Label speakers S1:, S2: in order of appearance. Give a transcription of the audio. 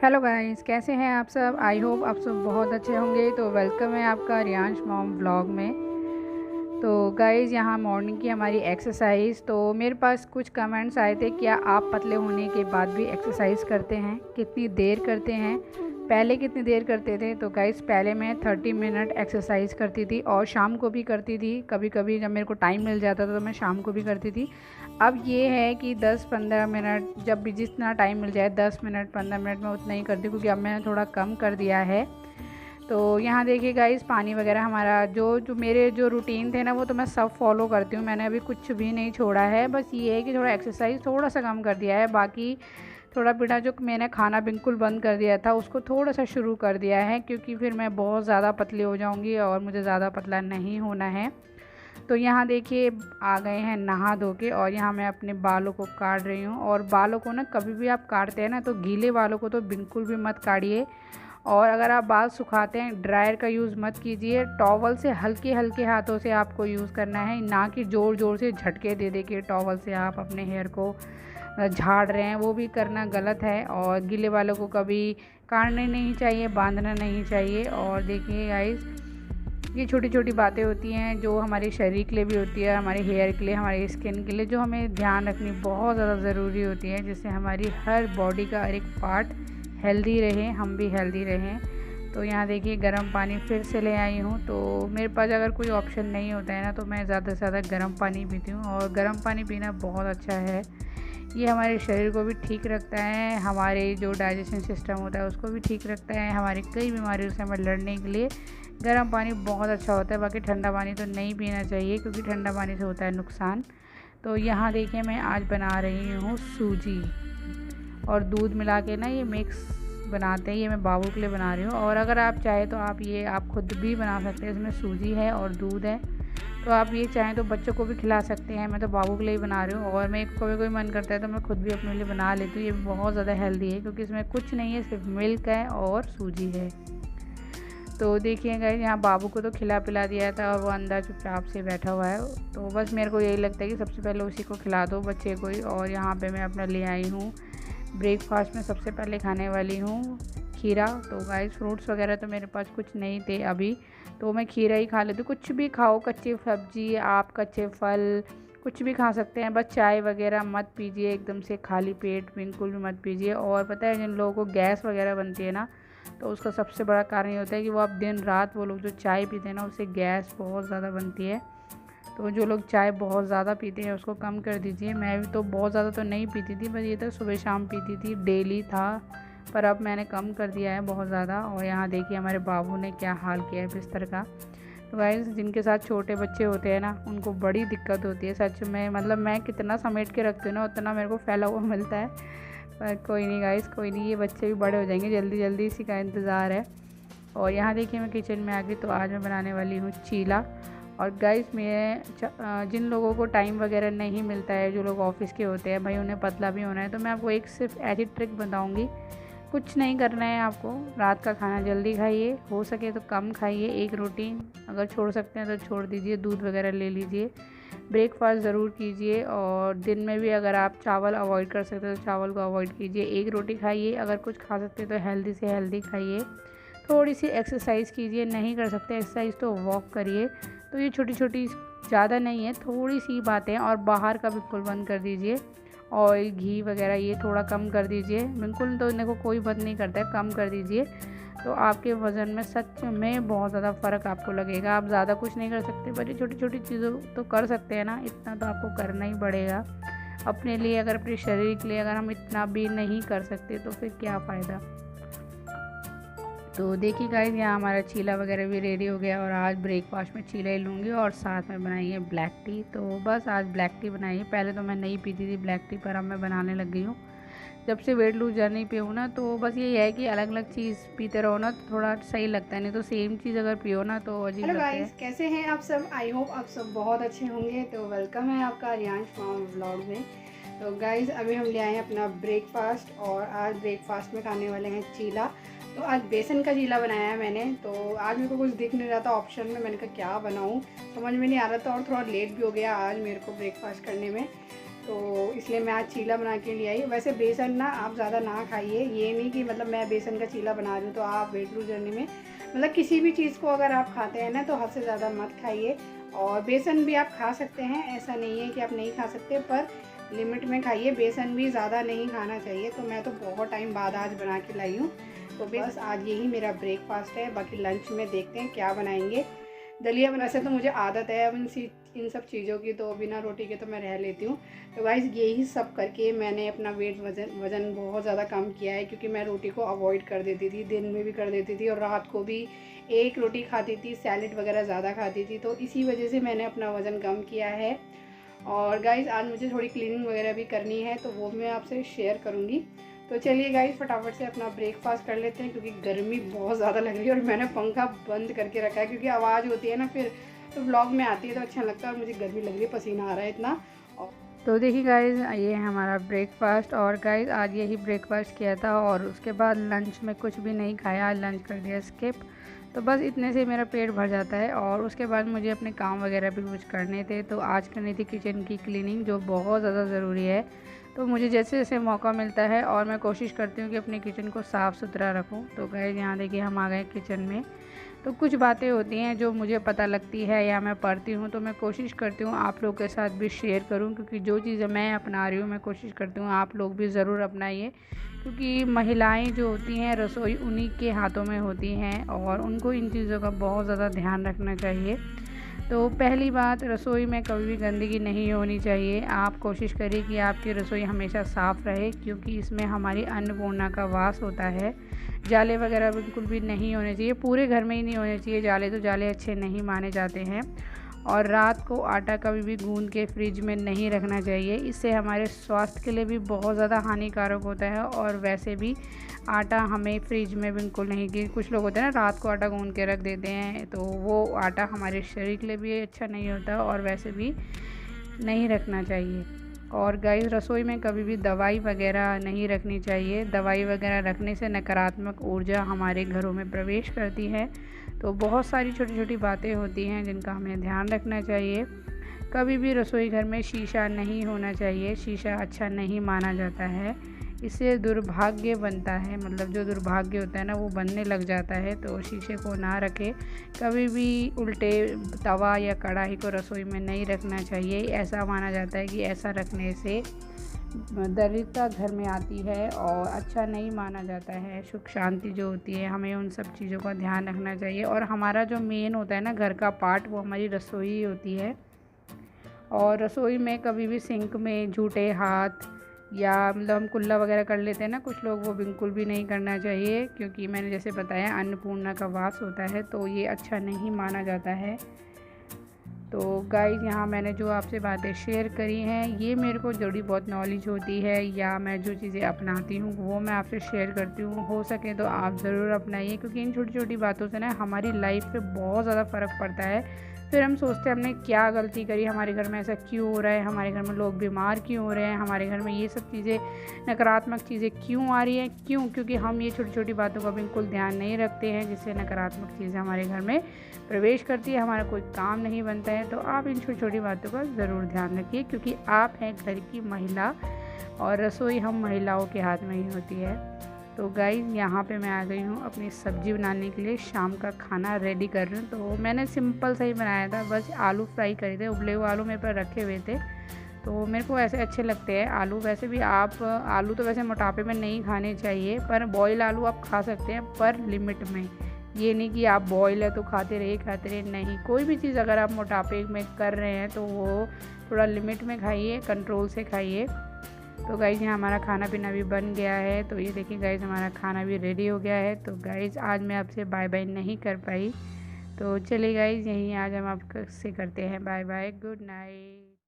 S1: Hello guys, कैसे हैं आप सब। आई होप आप सब बहुत अच्छे होंगे। तो वेलकम है आपका रियांश मॉम व्लॉग में। तो गाइस, यहाँ मॉर्निंग की हमारी एक्सरसाइज। तो मेरे पास कुछ कमेंट्स आए थे, क्या आप पतले होने के बाद भी एक्सरसाइज करते हैं, कितनी देर करते हैं, पहले कितनी देर करते थे। तो गाइस, पहले मैं 30 मिनट एक्सरसाइज करती थी और शाम को भी करती थी। कभी कभी जब मेरे को टाइम मिल जाता था तो मैं शाम को भी करती थी। अब ये है कि 10-15 मिनट, जब भी जितना टाइम मिल जाए, 10 मिनट 15 मिनट में उतना ही करती हूँ, क्योंकि अब मैंने थोड़ा कम कर दिया है। तो यहाँ देखिए गाइस, पानी वगैरह हमारा जो मेरे जो रूटीन थे ना, वो तो मैं सब फॉलो करती हूँ। मैंने अभी कुछ भी नहीं छोड़ा है। बस ये है कि थोड़ा एक्सरसाइज थोड़ा सा कम कर दिया है। बाकी थोड़ा पीना, जो मैंने खाना बिल्कुल बंद कर दिया था, उसको थोड़ा सा शुरू कर दिया है, क्योंकि फिर मैं बहुत ज़्यादा पतली हो जाऊँगी और मुझे ज़्यादा पतला नहीं होना है। तो यहाँ देखिए, आ गए हैं नहा धो के, और यहाँ मैं अपने बालों को काट रही हूँ। और बालों को ना, कभी भी आप काटते हैं ना, तो गीले बालों को तो बिल्कुल भी मत काटिए। और अगर आप बाल सुखाते हैं, ड्रायर का यूज़ मत कीजिए। टॉवल से हल्के हल्के हाथों से आपको यूज़ करना है, ना कि ज़ोर ज़ोर से झटके दे दे के टॉवल से आप अपने हेयर को झाड़ रहे हैं। वो भी करना गलत है। और गीले बालों को कभी काटना नहीं चाहिए, बांधना नहीं चाहिए। और देखिए गाइस, ये छोटी छोटी बातें होती हैं जो हमारे शरीर के लिए भी होती है, हमारे हेयर के लिए, हमारी स्किन के लिए, जो हमें ध्यान रखनी बहुत ज़्यादा ज़रूरी होती है, जिससे हमारी हर बॉडी का हर एक पार्ट हेल्दी रहे, हम भी हेल्दी रहें। तो यहाँ देखिए, गर्म पानी फिर से ले आई हूँ। तो मेरे पास अगर कोई ऑप्शन नहीं होता है ना, तो मैं ज़्यादा से ज़्यादा गर्म पानी पीती हूँ। और गर्म पानी पीना बहुत अच्छा है। ये हमारे शरीर को भी ठीक रखता है, हमारे जो डाइजेशन सिस्टम होता है उसको भी ठीक रखता है। हमारी कई बीमारियों से हमें लड़ने के लिए गर्म पानी बहुत अच्छा होता है। बाकी ठंडा पानी तो नहीं पीना चाहिए, क्योंकि ठंडा पानी से होता है नुकसान। तो यहाँ देखिए, मैं आज बना रही हूँ सूजी और दूध मिला के ना, ये मिक्स बनाते हैं। ये मैं बाबू के लिए बना रही हूँ। और अगर आप चाहें तो आप खुद भी बना सकते हैं। इसमें सूजी है और दूध है, तो आप ये चाहें तो बच्चों को भी खिला सकते हैं। मैं तो बाबू के लिए ही बना रही हूँ। और मैं कभी कोई मन करता है तो मैं खुद भी अपने लिए बना लेती हूँ। ये बहुत ज़्यादा हेल्दी है, क्योंकि इसमें कुछ नहीं है, सिर्फ मिल्क है और सूजी है। तो देखिए गाइस, यहाँ बाबू को तो खिला पिला दिया था और वो अंदर चुपचाप से बैठा हुआ है। तो बस मेरे को यही लगता है कि सबसे पहले उसी को खिला दो, बच्चे को ही। और यहाँ पे मैं अपना ले आई हूँ ब्रेकफास्ट में सबसे पहले खाने वाली हूँ खीरा। तो गाइस, फ्रूट्स वगैरह तो मेरे पास कुछ नहीं थे अभी, तो मैं खीरा ही खा लेती हूँ। कुछ भी खाओ, कच्ची सब्जी, आप कच्चे फल कुछ भी खा सकते हैं। बस चाय वगैरह मत पीजिए एकदम से खाली पेट, बिल्कुल भी मत पीजिए। और पता है, जिन लोगों को गैस वगैरह बनती है ना, तो उसका सबसे बड़ा कारण ये होता है कि वो आप दिन रात, वो लोग जो चाय पीते हैं ना, उससे गैस बहुत ज़्यादा बनती है। तो जो लोग चाय बहुत ज़्यादा पीते हैं उसको कम कर दीजिए। मैं भी तो बहुत ज़्यादा तो नहीं पीती थी, बस ये तो सुबह शाम पीती थी, डेली था। पर अब मैंने कम कर दिया है बहुत ज़्यादा। और यहाँ देखिए, हमारे बाबू ने क्या हाल किया है बिस्तर का। तो गाइस, जिनके साथ छोटे बच्चे होते हैं ना, उनको बड़ी दिक्कत होती है सच में। मतलब मैं कितना समेट के रखती हूँ ना, उतना मेरे को फैला हुआ मिलता है। पर कोई नहीं गाइस, कोई नहीं, ये बच्चे भी बड़े हो जाएंगे जल्दी जल्दी, इसी का इंतज़ार है। और यहाँ देखिए, मैं किचन में आ गई। तो आज मैं बनाने वाली हूँ चीला। और गाइस, मैं जिन लोगों को टाइम वगैरह नहीं मिलता है, जो लोग ऑफिस के होते हैं, भाई उन्हें पतला भी होना है, तो मैं आपको एक सिर्फ ऐसी ट्रिक बताऊँगी। कुछ नहीं करना है आपको, रात का खाना जल्दी खाइए, हो सके तो कम खाइए। एक रोटी अगर छोड़ सकते हैं तो छोड़ दीजिए, दूध वगैरह ले लीजिए। ब्रेकफास्ट ज़रूर कीजिए। और दिन में भी अगर आप चावल अवॉइड कर सकते हैं तो चावल को अवॉइड कीजिए। एक रोटी खाइए। अगर कुछ खा सकते हैं तो हेल्दी से हेल्दी खाइए। थोड़ी सी एक्सरसाइज कीजिए, नहीं कर सकते एक्सरसाइज तो वॉक करिए। तो ये छोटी छोटी, ज़्यादा नहीं है, थोड़ी सी बातें। और बाहर का बिल्कुल बंद कर दीजिए। ऑयल, घी वगैरह ये थोड़ा कम कर दीजिए। बिल्कुल तो इनको कोई बंद नहीं करता है, कम कर दीजिए। तो आपके वज़न में सच में बहुत ज़्यादा फ़र्क आपको लगेगा। आप ज़्यादा कुछ नहीं कर सकते, पर ये छोटी छोटी चीज़ों तो कर सकते हैं ना, इतना तो आपको करना ही पड़ेगा अपने लिए। अगर अपने शरीर के लिए अगर हम इतना भी नहीं कर सकते तो फिर क्या फ़ायदा। तो देखिए गाइस, यहाँ हमारा चीला वगैरह भी रेडी हो गया। और आज ब्रेकफास्ट में चीला ही लूँगी और साथ में बनाई है ब्लैक टी। तो बस आज ब्लैक टी बनाई है। पहले तो मैं नहीं पीती थी ब्लैक टी, पर अब मैं बनाने लग गई हूँ। जब से वेट लूज जर्नी पे हूँ ना, तो बस ये है कि अलग अलग चीज़ पीते रहो ना, तो थोड़ा सही लगता है। नहीं तो सेम चीज़ अगर पियो ना, तो अजीब लगता है। कैसे हैं आप सब। आई होप आप सब बहुत अच्छे होंगे। तो वेलकम है आपका रियांश मॉम व्लॉग में। तो गाइस, अभी हम ले आए हैं अपना ब्रेकफास्ट। और आज ब्रेकफास्ट में खाने वाले हैं चीला। तो आज बेसन का चीला बनाया है मैंने। तो आज मेरे को कुछ दिख नहीं रहा था ऑप्शन में, मैंने कहा क्या बनाऊँ, समझ में नहीं आ रहा था। और थोड़ा लेट भी हो गया आज मेरे को ब्रेकफास्ट करने में। तो तो इसलिए मैं आज चीला बना के ले आई। वैसे बेसन ना आप ज़्यादा ना खाइए, ये नहीं कि मतलब मैं बेसन का चीला बना रही हूँ तो आप वेट लूज जर्नी में मतलब किसी भी चीज़ को अगर आप खाते हैं ना तो हद से ज़्यादा मत खाइए। और बेसन भी आप खा सकते हैं, ऐसा नहीं है कि आप नहीं खा सकते, पर लिमिट में खाइए। बेसन भी ज़्यादा नहीं खाना चाहिए। तो मैं तो बहुत टाइम बाद आज बना के लाई हूँ। तो बस आज यही मेरा ब्रेकफास्ट है। बाकी लंच में देखते हैं क्या बनाएंगे। दलिया बना से तो मुझे आदत है अब इन सब चीज़ों की, तो बिना रोटी के तो मैं रह लेती हूँ। तो गाइस यही सब करके मैंने अपना वज़न बहुत ज़्यादा कम किया है, क्योंकि मैं रोटी को अवॉइड कर देती थी, दिन में भी कर देती थी और रात को भी एक रोटी खाती थी, सैलेड वगैरह ज़्यादा खाती थी। तो इसी वजह से मैंने अपना वज़न कम किया है। और गाइस आज मुझे थोड़ी क्लीनिंग वगैरह भी करनी है, तो वो मैं आपसे शेयर करूँगी। तो चलिए गाइस फटाफट से अपना ब्रेकफास्ट कर लेते हैं, क्योंकि गर्मी बहुत ज़्यादा लग रही है और मैंने पंखा बंद करके रखा है, क्योंकि आवाज़ होती है ना फिर तो व्लॉग में आती है तो अच्छा लगता है। और मुझे गर्मी लग रही है, पसीना आ रहा है इतना। तो देखिए गाइस ये है हमारा ब्रेकफास्ट। और गाइस आज यही ब्रेकफास्ट किया था और उसके बाद लंच में कुछ भी नहीं खाया, लंच कर दिया स्किप। तो बस इतने से मेरा पेट भर जाता है। और उसके बाद मुझे अपने काम वगैरह भी कुछ करने थे, तो आज करनी थी किचन की क्लीनिंग, जो बहुत ज़्यादा ज़रूरी है। तो मुझे जैसे जैसे मौका मिलता है और मैं कोशिश करती हूँ कि अपने किचन को साफ़ सुथरा रखूँ। तो गाइस यहाँ देखिए हम आ गए किचन में। तो कुछ बातें होती हैं जो मुझे पता लगती है या मैं पढ़ती हूँ, तो मैं कोशिश करती हूँ आप लोग के साथ भी शेयर करूँ, क्योंकि जो चीज़ें मैं अपना रही हूँ मैं कोशिश करती हूँ आप लोग भी ज़रूर अपनाइए। क्योंकि महिलाएं जो होती हैं रसोई उन्हीं के हाथों में होती हैं और उनको इन चीज़ों का बहुत ज़्यादा ध्यान रखना चाहिए। तो पहली बात, रसोई में कभी भी गंदगी नहीं होनी चाहिए। आप कोशिश करिए कि आपकी रसोई हमेशा साफ़ रहे, क्योंकि इसमें हमारी अन्नपूर्णा का वास होता है। जाले वगैरह बिल्कुल भी नहीं होने चाहिए, पूरे घर में ही नहीं होने चाहिए जाले, तो जाले अच्छे नहीं माने जाते हैं। और रात को आटा कभी भी गूंद के फ्रिज में नहीं रखना चाहिए, इससे हमारे स्वास्थ्य के लिए भी बहुत ज़्यादा हानिकारक होता है। और वैसे भी आटा हमें फ्रिज में बिल्कुल नहीं, कि कुछ लोग होते हैं ना रात को आटा गूंद के रख देते हैं, तो वो आटा हमारे शरीर के लिए भी अच्छा नहीं होता और वैसे भी नहीं रखना चाहिए। और गाइस रसोई में कभी भी दवाई वगैरह नहीं रखनी चाहिए। दवाई वगैरह रखने से नकारात्मक ऊर्जा हमारे घरों में प्रवेश करती है। तो बहुत सारी छोटी छोटी बातें होती हैं जिनका हमें ध्यान रखना चाहिए। कभी भी रसोई घर में शीशा नहीं होना चाहिए, शीशा अच्छा नहीं माना जाता है, इससे दुर्भाग्य बनता है, मतलब जो दुर्भाग्य होता है ना वो बनने लग जाता है। तो शीशे को ना रखें, कभी भी उल्टे तवा या कढ़ाई को रसोई में नहीं रखना चाहिए। ऐसा माना जाता है कि ऐसा रखने से दरिद्रता घर में आती है और अच्छा नहीं माना जाता है। सुख शांति जो होती है, हमें उन सब चीज़ों का ध्यान रखना चाहिए। और हमारा जो मेन होता है ना घर का पार्ट, वो हमारी रसोई ही होती है। और रसोई में कभी भी सिंक में झूठे हाथ या मतलब हम कुल्ला वगैरह कर लेते हैं ना कुछ लोग, वो बिल्कुल भी नहीं करना चाहिए, क्योंकि मैंने जैसे बताया अन्नपूर्णा का वास होता है, तो ये अच्छा नहीं माना जाता है। तो गाइस यहाँ मैंने जो आपसे बातें शेयर करी हैं, ये मेरे को थोड़ी बहुत नॉलेज होती है या मैं जो चीज़ें अपनाती हूँ वो मैं आपसे शेयर करती हूँ। हो सके तो आप ज़रूर अपनाइए, क्योंकि इन छोटी छोटी बातों से ना हमारी लाइफ पे बहुत ज़्यादा फ़र्क पड़ता है। फिर हम सोचते हैं हमने क्या गलती करी, हमारे घर में ऐसा क्यों हो रहा है, हमारे घर में लोग बीमार क्यों हो रहे हैं, हमारे घर में ये सब चीज़ें नकारात्मक चीज़ें क्यों आ रही हैं, क्योंकि हम ये छोटी छोटी बातों का बिल्कुल ध्यान नहीं रखते हैं, जिससे नकारात्मक चीज़ें हमारे घर में प्रवेश करती है, हमारा कोई काम नहीं बनता है। तो आप इन छोटी छोटी बातों का ज़रूर ध्यान रखिए, क्योंकि आप हैं घर की महिला और रसोई हम महिलाओं के हाथ में ही होती है। तो गाइस यहाँ पे मैं आ गई हूँ अपनी सब्ज़ी बनाने के लिए, शाम का खाना रेडी कर रही हूँ। तो मैंने सिंपल सा ही बनाया था, बस आलू फ्राई करे थे, उबले हुए आलू मेरे पास रखे हुए थे, तो मेरे को ऐसे अच्छे लगते हैं आलू। वैसे भी आप आलू तो वैसे मोटापे में नहीं खाने चाहिए, पर बॉयल आलू आप खा सकते हैं, पर लिमिट में। ये नहीं कि आप बॉयल है तो खाते रहिए, नहीं। कोई भी चीज़ अगर आप मोटापे में कर रहे हैं तो वो थोड़ा लिमिट में खाइए, कंट्रोल से खाइए। तो गाइज़ यहाँ हमारा खाना पीना भी बन गया है। तो ये देखिए गाइज़ हमारा खाना भी रेडी हो गया है। तो गाइज़ आज मैं आपसे बाय बाय नहीं कर पाई, तो चलिए गाइज़ यहीं आज हम आपसे करते हैं बाय बाय, गुड नाइट।